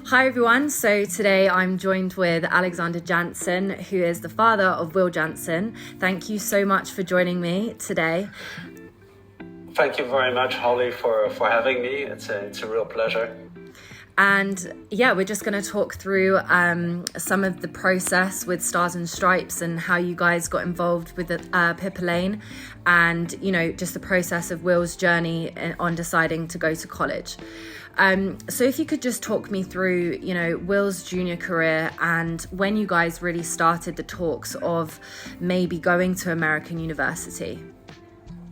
Hi everyone, so today I'm joined with Alexander Jansen, who is the father of Will Jansen. Thank you so much for joining me today. Thank you very much, Holly, for having me. It's a real pleasure. And yeah, we're just going to talk through some of the process with Stars and Stripes and how you guys got involved with Pippa Lane and, you know, just the process of Will's journey on deciding to go to college. So if you could just talk me through, you know, Will's junior career and when you guys really started the talks of maybe going to American university.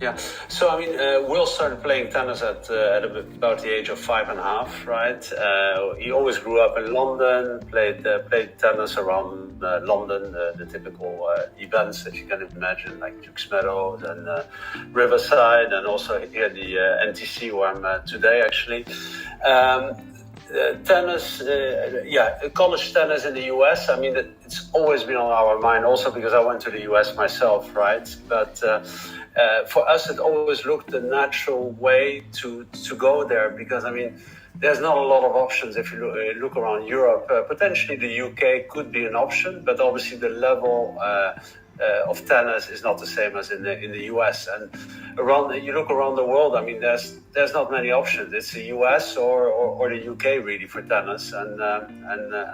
Yeah, so I mean, Will started playing tennis at about the age of 5.5, right? He always grew up in London, played tennis around London, the typical events that you can imagine, like Duke's Meadows and Riverside, and also here at the NTC where I'm today, actually. Tennis, college tennis in the US. I mean, it's always been on our mind also because I went to the US myself, right? But for us, it always looked the natural way to go there because, I mean, there's not a lot of options if you look around Europe. Potentially the UK could be an option, but obviously the level of tennis is not the same as in the US. And you look around the world, I mean, there's not many options. It's the US or the UK really for tennis, and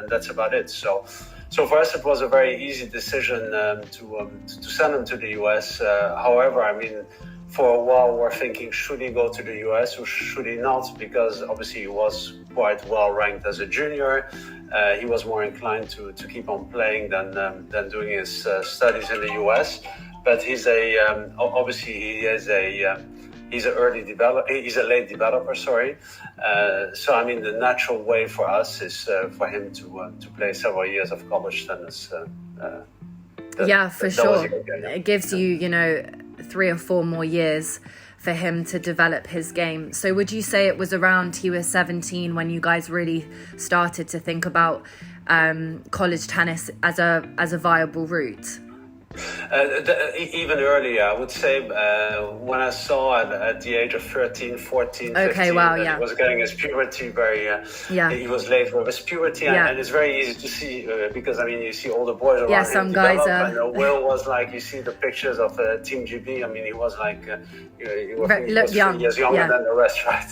that's about it. So for us, it was a very easy decision to send him to the US. However, I mean, for a while we're thinking, should he go to the US or should he not? Because obviously he was quite well ranked as a junior. He was more inclined to keep on playing than doing his studies in the US. But he's he's a late developer. Sorry. So I mean, the natural way for us is for him to play several years of college tennis. For sure. It gives you, 3 or 4 more years for him to develop his game. So would you say it was around he was 17 when you guys really started to think about college tennis as a viable route? Even earlier, I would say, when I saw at the age of 13, 14, 15, he was getting his puberty he was late with his puberty, and it's very easy to see because, I mean, you see all the boys around him some guys I know Will was like, you see the pictures of Team GB, I mean, he was like, he was 3 years younger than the rest, right?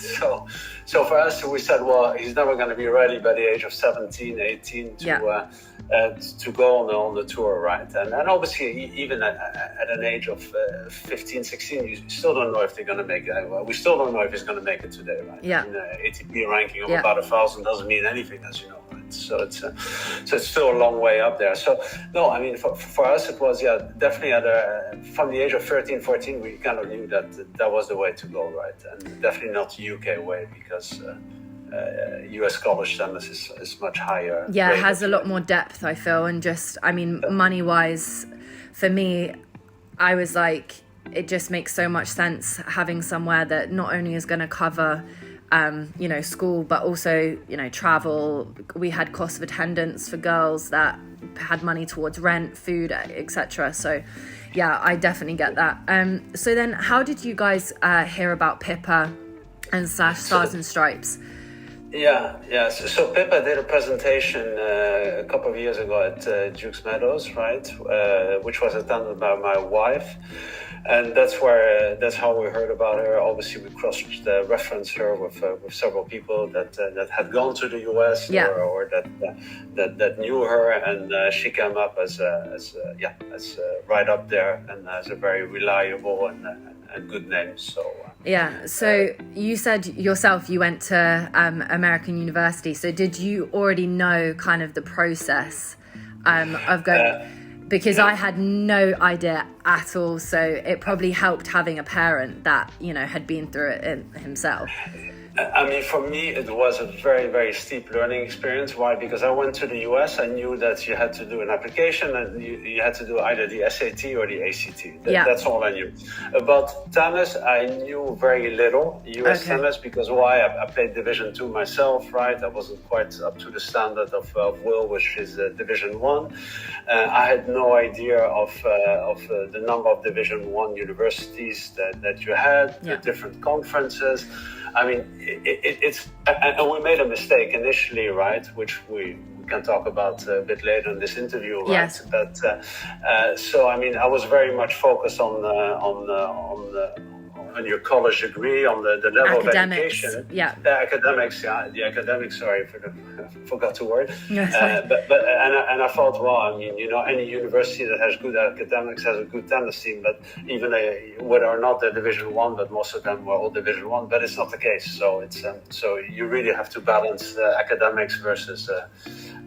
So for us, we said, well, he's never going to be ready by the age of 17, 18 to go on the tour, right? And obviously, even at an age of 15, 16, you still don't know if they're going to make it. Well, we still don't know if he's going to make it today, right? Yeah. And, ATP ranking of about 1,000 doesn't mean anything, as you know, right? So it's still a long way up there. So no, I mean, for us, it was definitely from the age of 13, 14, we kind of knew that was the way to go, right? And definitely not the UK way because. US college tennis is much higher. Yeah, it has a lot more depth, I feel, and just, I mean, money-wise, for me, I was like, it just makes so much sense having somewhere that not only is going to cover, school, but also, travel. We had cost of attendance for girls that had money towards rent, food, etc. So, yeah, I definitely get that. So then, how did you guys hear about Pippa and Stars and Stripes? Yeah. So Pippa did a presentation a couple of years ago at Duke's Meadows, right? Which was attended by my wife, and that's how we heard about her. Obviously, we cross-referenced her with several people that had gone to the US or that knew her, and she came up as right up there and as a very reliable and good name. So. So you said yourself you went to American University. So did you already know kind of the process of going? Because I had no idea at all. So it probably helped having a parent that, had been through it himself. I mean, for me, it was a very, very steep learning experience. Why? Because I went to the US. I knew that you had to do an application and you had to do either the SAT or the ACT. That's all I knew. About tennis, I knew very little US tennis because why? I played Division 2 myself, right? I wasn't quite up to the standard of Will, which is Division 1. I had no idea of the number of Division 1 universities that you had, the different conferences. I mean, it's and we made a mistake initially, right? Which we can talk about a bit later in this interview, right? Yes. But so I mean, I was very much focused on your college degree, on the level Academics, of education. yeah. The academics. Sorry, forgot the word. Yes, and I thought, well, I mean, any university that has good academics has a good tennis team. But even whether or not they're Division One, but most of them were all Division One. But it's not the case. So it's so you really have to balance academics versus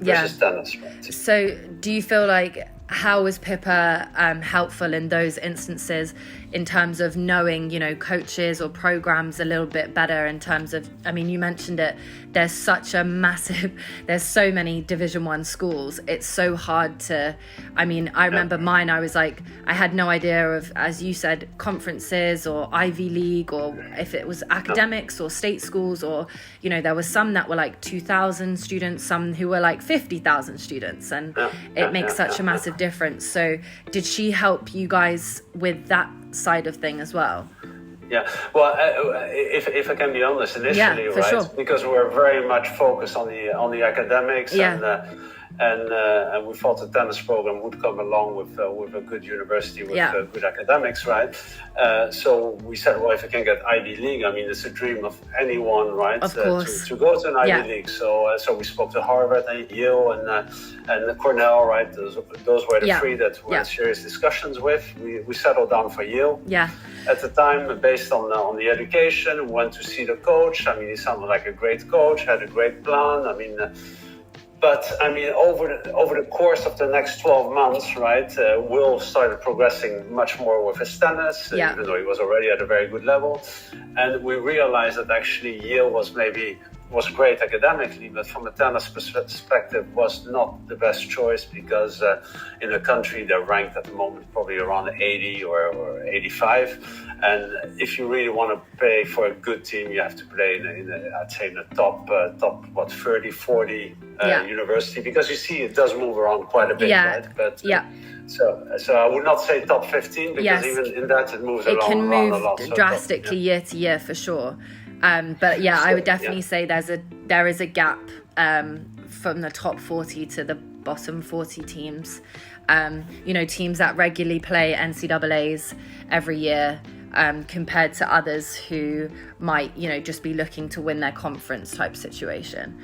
tennis. Right? So do you feel like, how was Pippa helpful in those instances in terms of knowing, coaches or programs a little bit better in terms of, I mean, you mentioned it, there's such a massive, there's so many Division One schools. It's so hard to, I mean, I remember mine, I was like, I had no idea of, as you said, conferences or Ivy League, or if it was academics or state schools, or, there was some that were like 2,000 students, some who were like 50,000 students, and it makes such a massive difference. So did she help you guys with that side of thing as well? Yeah, well, if I can be honest, initially, right, sure. because we're very much focused on the academics, and we thought the tennis program would come along with a good university with good academics, right? So we said, well, if we can get Ivy League, I mean, it's a dream of anyone, right? Of course. To go to an Ivy League. So we spoke to Harvard and Yale and Cornell, right? Those were the three that we had serious discussions with. We settled down for Yale. Yeah. At the time, based on the education, we went to see the coach. I mean, he sounded like a great coach, had a great plan. I mean, over the course of the next 12 months, right, Will started progressing much more with his tennis, even though he was already at a very good level. And we realized that actually Yale was great academically, but from a tennis perspective was not the best choice, because in the country they're ranked at the moment probably around 80 or 85. And if you really want to play for a good team, you have to play in the top 30, 40 university, because you see it does move around quite a bit, right? But so I would not say top 15, because even in that it moves around a lot. It can move drastically year to year for sure. But I would definitely say there is a gap from the top 40 to the bottom 40 teams. Teams that regularly play NCAAs every year, compared to others who might, just be looking to win their conference type situation.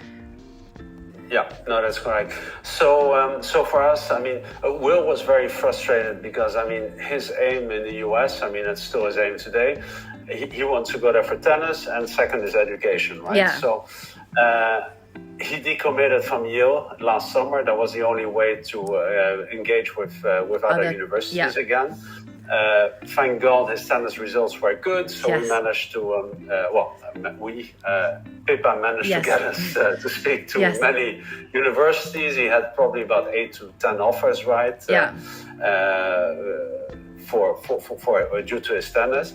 Yeah, no, that's correct. So for us, I mean, Will was very frustrated because, I mean, his aim in the US, I mean, it's still his aim today. He wants to go there for tennis, and second is education, right? Yeah. So he decommitted from Yale last summer. That was the only way to engage with other universities again. Thank God his tennis results were good, so we managed to, Pippa managed to get us to speak to many universities. He had probably about 8 to 10 offers, right? For due to his tennis.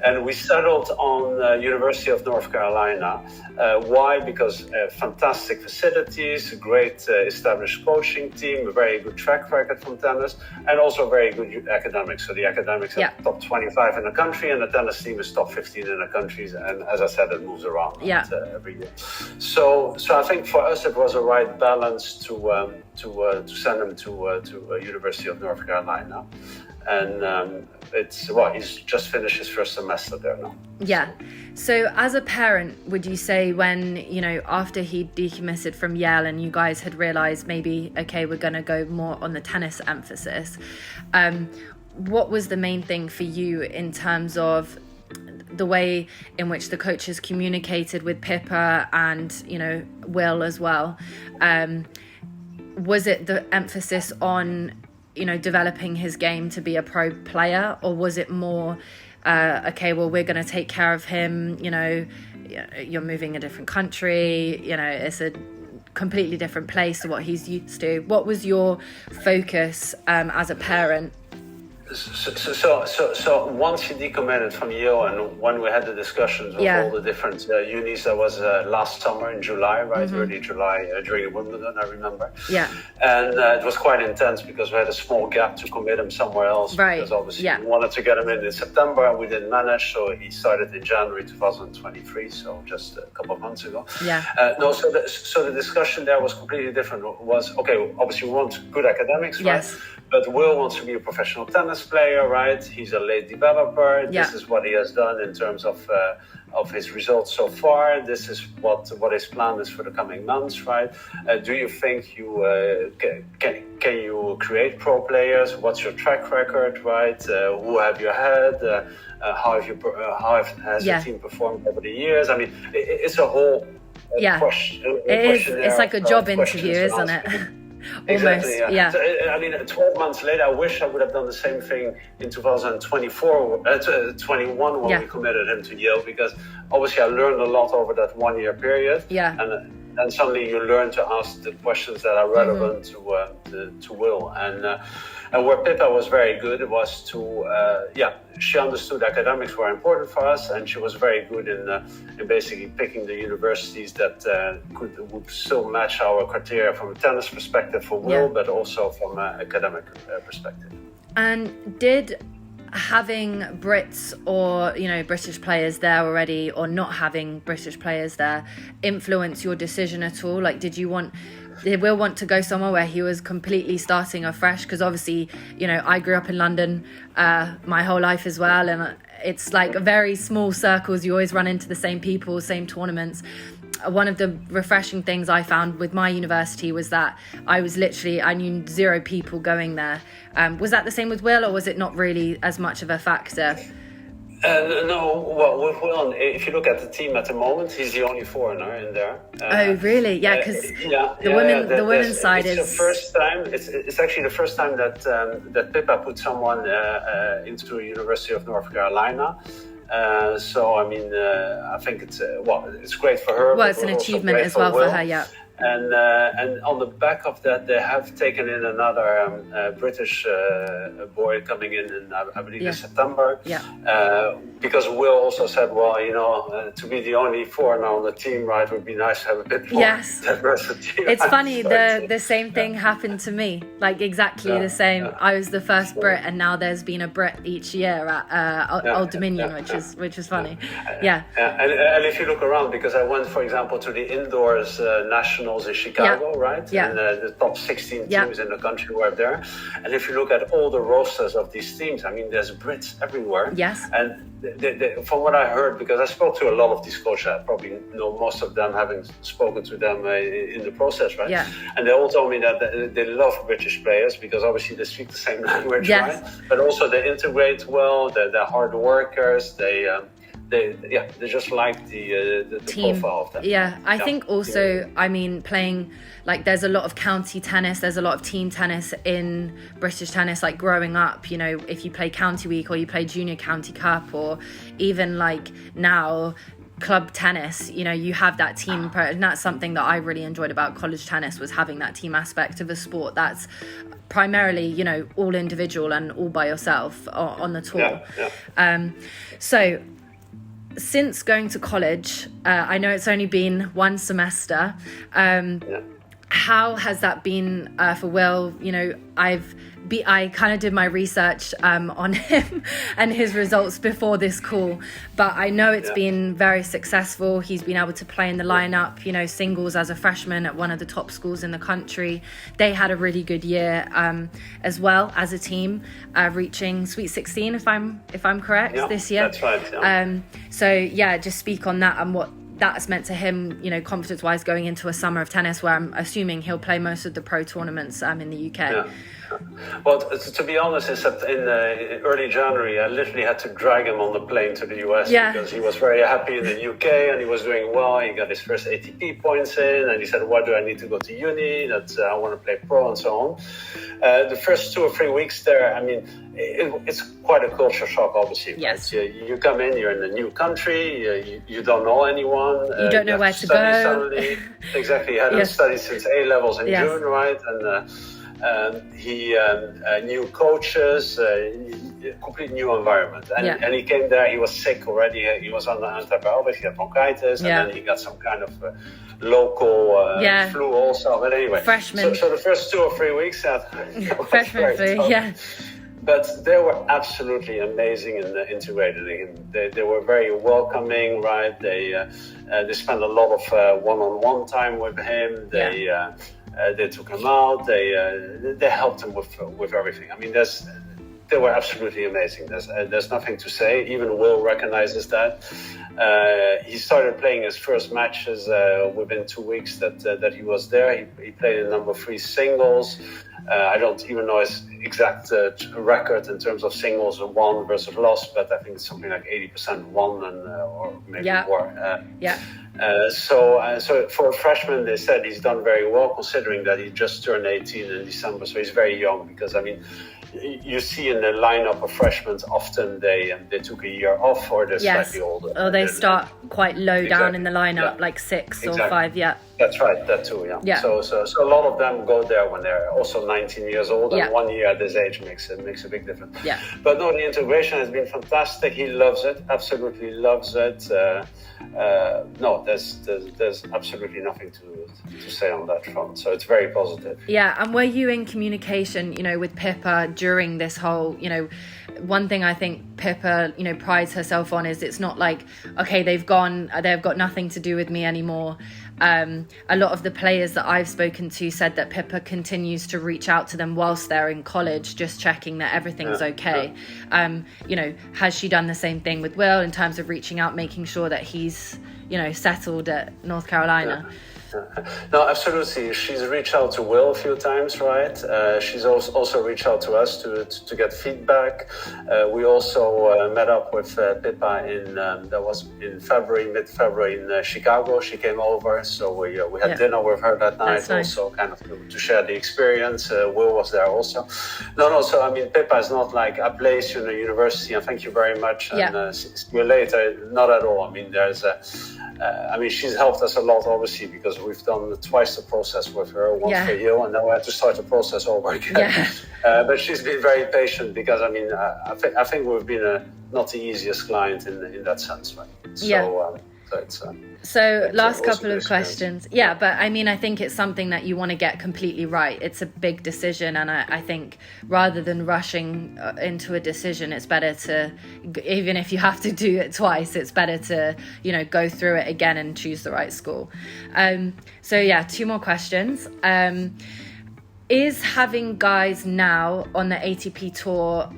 And we settled on University of North Carolina. Why? Because fantastic facilities, great established coaching team, a very good track record from tennis, and also very good academics. So the academics are top 25 in the country, and the tennis team is top 15 in the country. And as I said, it moves around every year. So I think for us it was a right balance to send him to University of North Carolina. And he's just finished his first semester there now. Yeah. So as a parent, would you say when, after he decommitted from Yale and you guys had realized maybe, okay, we're going to go more on the tennis emphasis, what was the main thing for you in terms of the way in which the coaches communicated with Pippa and, Will as well? Was it the emphasis on developing his game to be a pro player, or was it more, okay, well, we're going to take care of him, you're moving a different country, it's a completely different place to what he's used to. What was your focus as a parent? So once he decommitted from Yale, and when we had the discussions with all the different unis, that was last summer in July, right? Early July, during Wimbledon, I remember. Yeah. And it was quite intense because we had a small gap to commit him somewhere else. Right. Because obviously we wanted to get him in September, and we didn't manage. So he started in January 2023, so just a couple of months ago. Yeah. So the discussion there was completely different. It was, okay, obviously we want good academics, right? Yes. But Will wants to be a professional tennis player, right? He's a late developer. Yeah. This is what he has done in terms of his results so far. This is what his plan is for the coming months, right? Do you think you can you create pro players? What's your track record, right? Who have you had? How has your team performed over the years? I mean, it's a whole question. It's like a job interview, isn't it? Exactly, Almost, yeah. So, I mean, 12 months later, I wish I would have done the same thing in 21 when we committed him to Yale, because obviously I learned a lot over that 1 year period. Yeah. And then suddenly you learn to ask the questions that are relevant to Will. And where Pippa was very good was she understood academics were important for us, and she was very good in basically picking the universities that would still match our criteria from a tennis perspective for Will, but also from an academic perspective. And did having Brits or British players there already, or not having British players there, influence your decision at all? Like, did Will want to go somewhere where he was completely starting afresh? Because obviously, I grew up in London my whole life as well, and it's like very small circles. You always run into the same people, same tournaments. One of the refreshing things I found with my university was that I knew zero people going there. Was that the same with Will, or was it not really as much of a factor? No, well, with Will, if you look at the team at the moment, he's the only foreigner in there. Oh, really? Yeah, because the women's side is... It's actually the first time that Pippa put someone into the University of North Carolina. So, I mean, I think it's great for her. Well, it's an achievement as well for her, yeah. And on the back of that, they have taken in another British boy coming in I believe in September. Yeah. Because Will also said, well, to be the only foreigner on the team, right, would be nice to have a bit more diversity. It's funny, the same thing happened to me, like exactly the same. Yeah. I was the first Brit, and now there's been a Brit each year at Old Dominion, which is funny. Yeah. And if you look around, because I went, for example, to the indoors national in Chicago, right? Yeah. And the top 16 teams in the country were there. And if you look at all the rosters of these teams, I mean, there's Brits everywhere. Yes. And from what I heard, because I spoke to a lot of these coaches, I probably know most of them, having spoken to them in the process, right? Yeah. And they all told me that they love British players because obviously they speak the same language, right? But also they integrate well, they're hard workers, they just like the profile of them. Yeah, I think also, I mean, playing, like, there's a lot of county tennis, there's a lot of team tennis in British tennis, like growing up, if you play county week or you play junior county cup, or even like now club tennis, you have that team, and that's something that I really enjoyed about college tennis, was having that team aspect of a sport that's primarily, all individual and all by yourself on the tour. So since going to college, I know it's only been one semester. How has that been for Will? I kind of did my research on him and his results before this call, but I know it's been very successful. He's been able to play in the lineup, singles as a freshman at one of the top schools in the country. They had a really good year as well as a team, reaching Sweet 16 if I'm correct this year. That's right. Yeah. So just speak on that and what that's meant to him, confidence-wise, going into a summer of tennis where I'm assuming he'll play most of the pro tournaments in the UK. Yeah. Well, to be honest, in early January, I literally had to drag him on the plane to the US because he was very happy in the UK and he was doing well. He got his first ATP points in, and he said, "Why do I need to go to uni? I want to play pro," and so on. The first 2 or 3 weeks there, I mean, it's quite a culture shock, obviously. Yes. Right? You come in, you're in a new country, you don't know anyone. You don't know where to go. Suddenly. Exactly. You hadn't studied since A-levels in June, right? He new coaches, complete new environment. And he came there, he was sick already. He was on the antibiotics, he had bronchitis, and then he got some kind of local flu also. But anyway, freshman. So the first 2 or 3 weeks, freshman flu, But they were absolutely amazing in integrating. They were very welcoming, right? They spent a lot of one-on-one time with him. They took him out. They helped him with everything. I mean, they were absolutely amazing. There's nothing to say. Even Will recognizes that. He started playing his first matches within 2 weeks that he was there. He played in number 3 singles. I don't even know his exact record in terms of singles won versus lost, but I think it's something like 80% won or maybe more. So for a freshman, they said he's done very well, considering that he just turned 18 in December. So he's very young, because I mean, you see in the lineup of freshmen, often they took a year off, or they're slightly older. Or they start quite low down in the lineup, like 6 or 5. That's right, that too. So a lot of them go there when they're also 19 years old, and 1 year at this age makes a big difference. But no, the integration has been fantastic. He loves it, absolutely loves it. No, there's absolutely nothing to say on that front. So it's very positive. Yeah, and were you in communication, with Pippa during this whole, one thing I think Pippa, prides herself on is it's not like, okay, they've got nothing to do with me anymore. A lot of the players that I've spoken to said that Pippa continues to reach out to them whilst they're in college, just checking that everything's okay. Has she done the same thing with Will in terms of reaching out, making sure that he's, settled at North Carolina? No, absolutely. She's reached out to Will a few times, right? She's also reached out to us to get feedback. We also met up with Pippa in mid-February in Chicago. She came over, so we had dinner with her that night. Nice. Also kind of to share the experience. Will was there also. No. So I mean, Pippa is not like a place in a university and thank you very much and see you later. Not at all. I mean, she's helped us a lot, obviously, because we've done twice the process with her, once for you, and now we had to start the process over again. But she's been very patient, because I think we've been not the easiest client in that sense, right? So last couple of questions. But I think it's something that you want to get completely right. It's a big decision, and I think rather than rushing into a decision, it's better to, even if you have to do it twice, it's better to, go through it again and choose the right school. 2 more questions. Is having guys now on the ATP tour,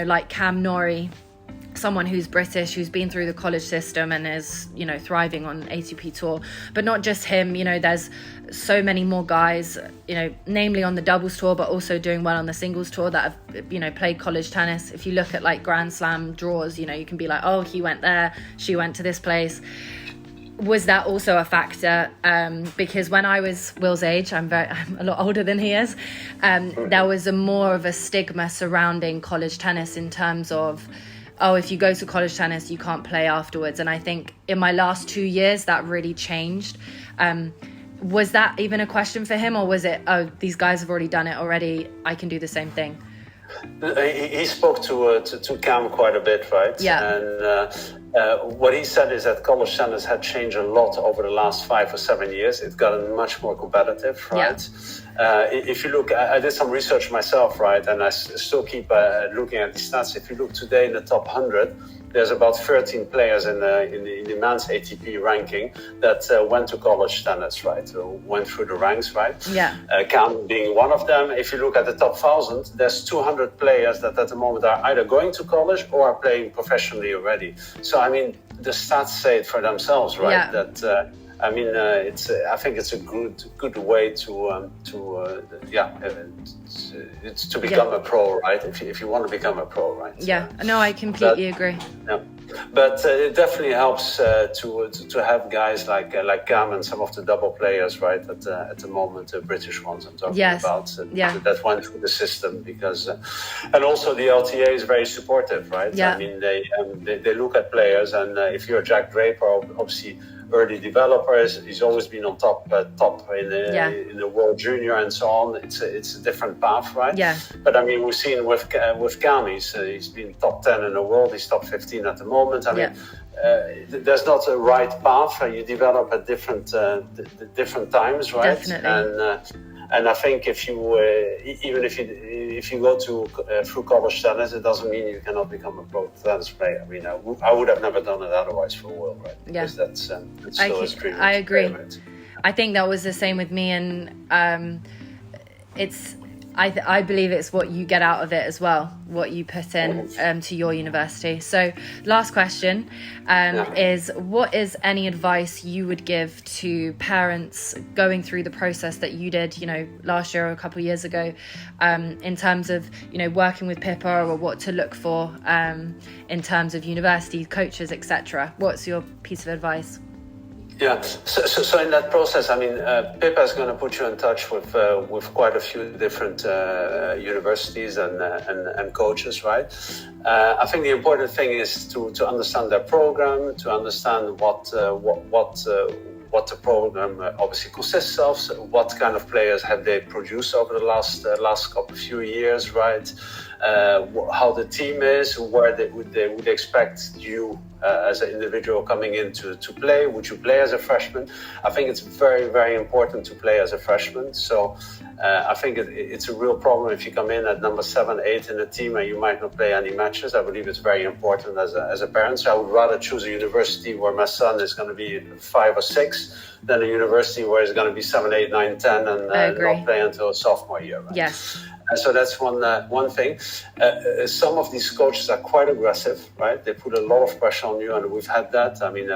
like Cam Norrie, someone who's British, who's been through the college system and is, thriving on ATP tour, but not just him, there's so many more guys, namely on the doubles tour, but also doing well on the singles tour that have, played college tennis. If you look at like Grand Slam draws, you can be like, oh, he went there, she went to this place. Was that also a factor? Because when I was Will's age, I'm a lot older than he is, there was more of a stigma surrounding college tennis in terms of, oh, if you go to college tennis, you can't play afterwards. And I think in my last 2 years, that really changed. Was that even a question for him, or was it, oh, these guys have already done it already, I can do the same thing? He spoke to Cam quite a bit, right? And what he said is that college tennis had changed a lot over the last 5 or 7 years. It's gotten much more competitive, right? If you look, I did some research myself, right? And I still keep looking at the stats. If you look today in the top 100, there's about 13 players in the men's ATP ranking that went to college tennis, right? Went through the ranks, right? Cam being one of them. If you look at the top 1,000, there's 200 players that at the moment are either going to college or are playing professionally already. So, the stats say it for themselves, right? That I think it's a good way to become a pro, right? If you want to become a pro, right? No, I completely agree. But it definitely helps to have guys like Cam and some of the double players, right? At the moment, the British ones I'm talking about, that went through the system, because and also the LTA is very supportive, right? They look at players, and if you're Jack Draper, obviously early developer. He's always been on top in the world junior and so on. It's a different path, right? Yeah. But I mean, we've seen with Cam, he's been top 10 in the world. He's top 15 at the moment. I mean, there's not a right path. You develop at different times, right? Definitely. And I think if you go through college tennis, it doesn't mean you cannot become a pro tennis player. I mean, I would have never done it otherwise for Will, right? Because that's still his dream. I agree. I think that was the same with me, and I believe it's what you get out of it as well, what you put in to your university. So last question is, what is any advice you would give to parents going through the process that you did, last year or a couple of years ago, in terms of, working with Pippa, or what to look for in terms of university, coaches, etc.? What's your piece of advice? Yeah, so in that process, I mean, Pippa is going to put you in touch with quite a few different universities and coaches, right? I think the important thing is to understand their program, to understand what the program obviously consists of, so what kind of players have they produced over the last few years, right? How the team is, where they would expect you as an individual coming in to play. Would you play as a freshman? I think it's very, very important to play as a freshman. So I think it's a real problem if you come in at number 7, 8 in a team and you might not play any matches. I believe it's very important as a parent. So I would rather choose a university where my son is going to be 5 or 6 than a university where he's going to be 7, 8, 9, 10 and not play until sophomore year. Right? Yes. So that's one thing. Some of these coaches are quite aggressive, right? They put a lot of pressure on you, and we've had that. I mean,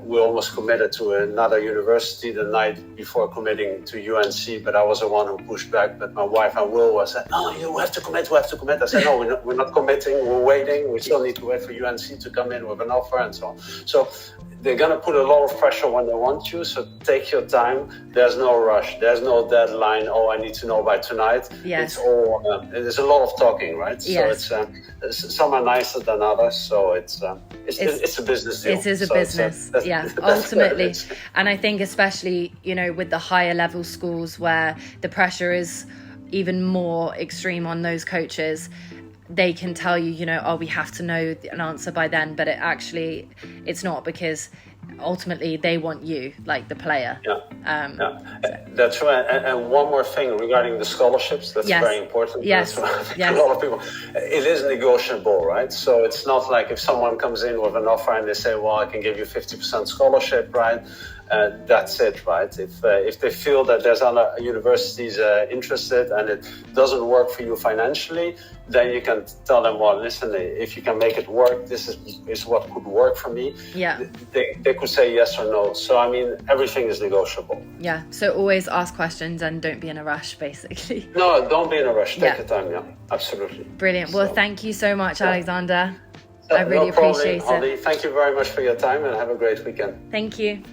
we almost committed to another university the night before committing to UNC, but I was the one who pushed back. But my wife and Will said, "No, you have to commit. I said, "No, we're not committing. We're waiting. We still need to wait for UNC to come in with an offer and so on." So they're going to put a lot of pressure when they want you. So take your time. There's no rush. There's no deadline. Oh, I need to know by tonight. Yes. It's all, there's a lot of talking, right? Yes. So some are nicer than others. So it's a business deal. It is a so business. That's ultimately. And I think especially, with the higher level schools where the pressure is even more extreme on those coaches, they can tell you, we have to know an answer by then, but it's not, because ultimately they want you, like the player. That's right. And one more thing regarding the scholarships, that's very important. Yes. A lot of people, it is negotiable, right? So it's not like if someone comes in with an offer and they say, well, I can give you 50% scholarship, right? That's it, right? If they feel that there's other universities interested and it doesn't work for you financially, then you can tell them, well, listen, if you can make it work, this is what could work for me. Yeah. They could say yes or no. So, I mean, everything is negotiable. Yeah. So always ask questions and don't be in a rush, basically. No, don't be in a rush. Take your time. Yeah, absolutely. Brilliant. Well, thank you so much, Alexander. I really appreciate it. Holly, thank you very much for your time and have a great weekend. Thank you.